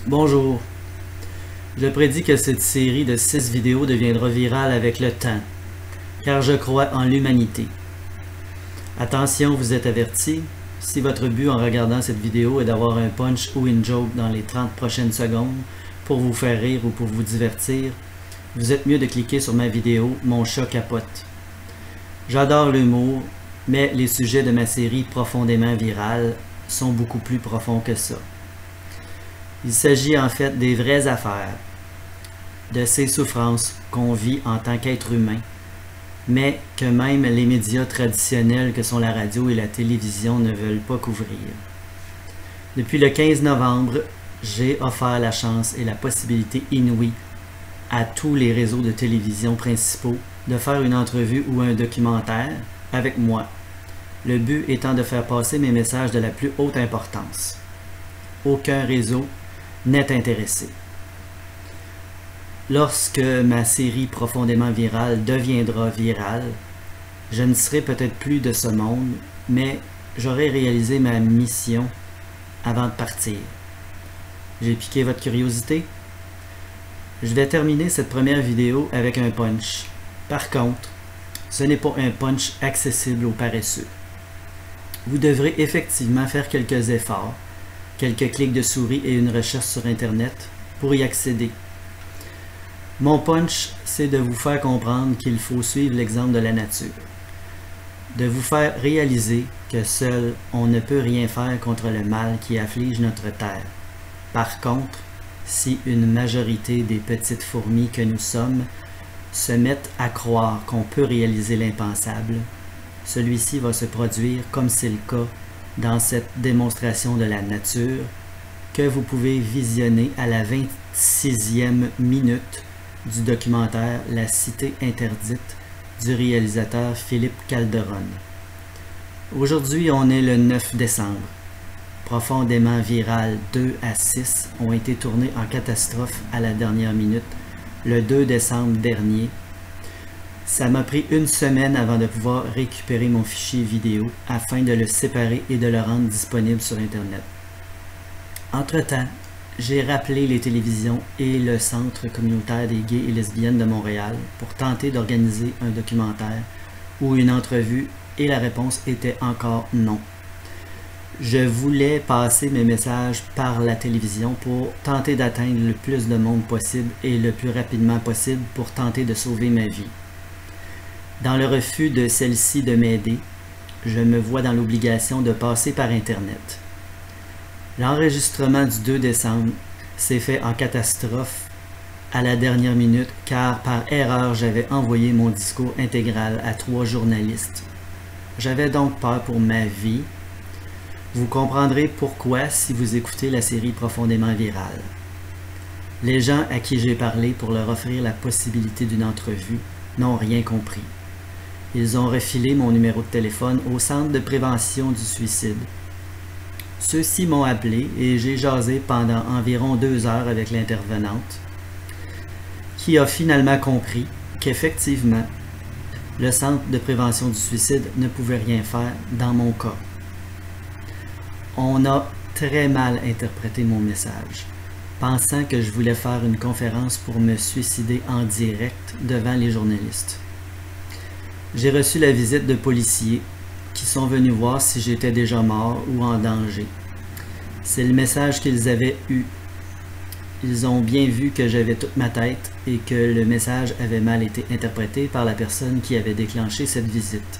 Bonjour. Je prédis que cette série de 6 vidéos deviendra virale avec le temps, car je crois en l'humanité. Attention, vous êtes avertis, si votre but en regardant cette vidéo est d'avoir un punch ou une joke dans les 30 prochaines secondes pour vous faire rire ou pour vous divertir, vous êtes mieux de cliquer sur ma vidéo « Mon chat capote ». J'adore l'humour, mais les sujets de ma série profondément virale sont beaucoup plus profonds que ça. Il s'agit en fait des vraies affaires, de ces souffrances qu'on vit en tant qu'être humain, mais que même les médias traditionnels que sont la radio et la télévision ne veulent pas couvrir. Depuis le 15 novembre, j'ai offert la chance et la possibilité inouïe à tous les réseaux de télévision principaux de faire une entrevue ou un documentaire avec moi, le but étant de faire passer mes messages de la plus haute importance. Aucun réseau n'est intéressé. Lorsque ma série profondément virale deviendra virale, je ne serai peut-être plus de ce monde, mais j'aurai réalisé ma mission avant de partir. J'ai piqué votre curiosité? Je vais terminer cette première vidéo avec un punch. Par contre, ce n'est pas un punch accessible aux paresseux. Vous devrez effectivement faire quelques efforts, quelques clics de souris et une recherche sur Internet pour y accéder. Mon punch, c'est de vous faire comprendre qu'il faut suivre l'exemple de la nature. De vous faire réaliser que seul, on ne peut rien faire contre le mal qui afflige notre terre. Par contre, si une majorité des petites fourmis que nous sommes se mettent à croire qu'on peut réaliser l'impensable, celui-ci va se produire comme c'est le cas dans cette démonstration de la nature que vous pouvez visionner à la 26e minute du documentaire La Cité interdite du réalisateur Philippe Calderone. Aujourd'hui, on est le 9 décembre. Profondément viral 2 à 6 ont été tournés en catastrophe à la dernière minute le 2 décembre dernier. Ça m'a pris une semaine avant de pouvoir récupérer mon fichier vidéo afin de le séparer et de le rendre disponible sur Internet. Entre-temps, j'ai rappelé les télévisions et le Centre communautaire des gays et lesbiennes de Montréal pour tenter d'organiser un documentaire ou une entrevue et la réponse était encore non. Je voulais passer mes messages par la télévision pour tenter d'atteindre le plus de monde possible et le plus rapidement possible pour tenter de sauver ma vie. Dans le refus de celle-ci de m'aider, je me vois dans l'obligation de passer par Internet. L'enregistrement du 2 décembre s'est fait en catastrophe à la dernière minute car par erreur j'avais envoyé mon discours intégral à 3 journalistes. J'avais donc peur pour ma vie. Vous comprendrez pourquoi si vous écoutez la série profondément virale. Les gens à qui j'ai parlé pour leur offrir la possibilité d'une entrevue n'ont rien compris. Ils ont refilé mon numéro de téléphone au Centre de prévention du suicide. Ceux-ci m'ont appelé et j'ai jasé pendant environ 2 heures avec l'intervenante, qui a finalement compris qu'effectivement, le Centre de prévention du suicide ne pouvait rien faire dans mon cas. On a très mal interprété mon message, pensant que je voulais faire une conférence pour me suicider en direct devant les journalistes. J'ai reçu la visite de policiers qui sont venus voir si j'étais déjà mort ou en danger. C'est le message qu'ils avaient eu. Ils ont bien vu que j'avais toute ma tête et que le message avait mal été interprété par la personne qui avait déclenché cette visite.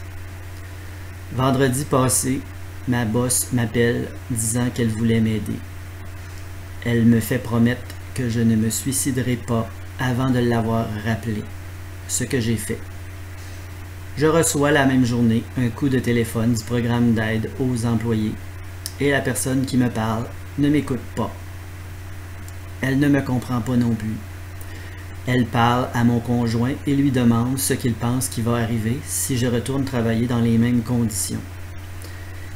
Vendredi passé, ma boss m'appelle disant qu'elle voulait m'aider. Elle me fait promettre que je ne me suiciderai pas avant de l'avoir rappelé, ce que j'ai fait. Je reçois la même journée un coup de téléphone du programme d'aide aux employés et la personne qui me parle ne m'écoute pas. Elle ne me comprend pas non plus. Elle parle à mon conjoint et lui demande ce qu'il pense qui va arriver si je retourne travailler dans les mêmes conditions.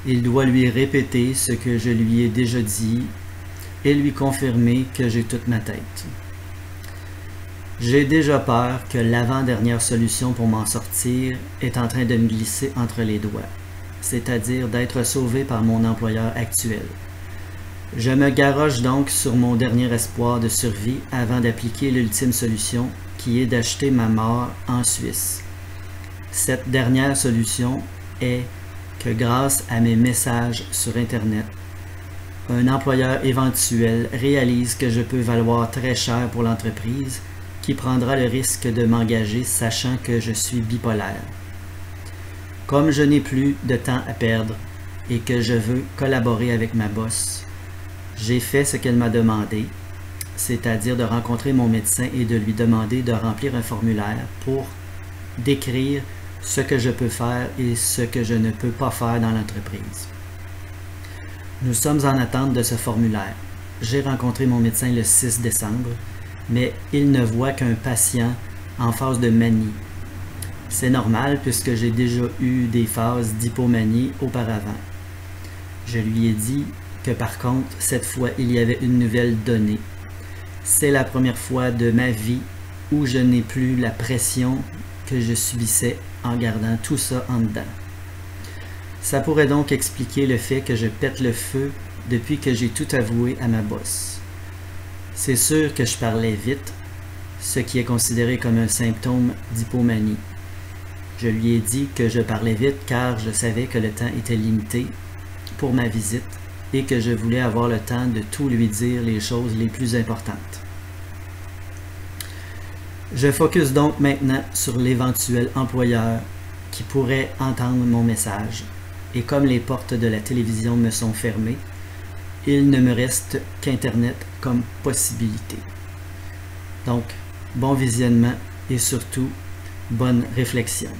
Il doit lui répéter ce que je lui ai déjà dit et lui confirmer que j'ai toute ma tête. J'ai déjà peur que l'avant-dernière solution pour m'en sortir est en train de me glisser entre les doigts, c'est-à-dire d'être sauvé par mon employeur actuel. Je me garoche donc sur mon dernier espoir de survie avant d'appliquer l'ultime solution qui est d'acheter ma mort en Suisse. Cette dernière solution est que grâce à mes messages sur Internet, un employeur éventuel réalise que je peux valoir très cher pour l'entreprise qui prendra le risque de m'engager sachant que je suis bipolaire. Comme je n'ai plus de temps à perdre et que je veux collaborer avec ma boss, j'ai fait ce qu'elle m'a demandé, c'est-à-dire de rencontrer mon médecin et de lui demander de remplir un formulaire pour décrire ce que je peux faire et ce que je ne peux pas faire dans l'entreprise. Nous sommes en attente de ce formulaire. J'ai rencontré mon médecin le 6 décembre, mais il ne voit qu'un patient en phase de manie. C'est normal puisque j'ai déjà eu des phases d'hypomanie auparavant. Je lui ai dit que par contre, cette fois, il y avait une nouvelle donnée. C'est la première fois de ma vie où je n'ai plus la pression que je subissais en gardant tout ça en dedans. Ça pourrait donc expliquer le fait que je pète le feu depuis que j'ai tout avoué à ma boss. C'est sûr que je parlais vite, ce qui est considéré comme un symptôme d'hypomanie. Je lui ai dit que je parlais vite car je savais que le temps était limité pour ma visite et que je voulais avoir le temps de tout lui dire les choses les plus importantes. Je focus donc maintenant sur l'éventuel employeur qui pourrait entendre mon message. Et comme les portes de la télévision me sont fermées, il ne me reste qu'Internet comme possibilité. Donc, bon visionnement et surtout, bonne réflexion.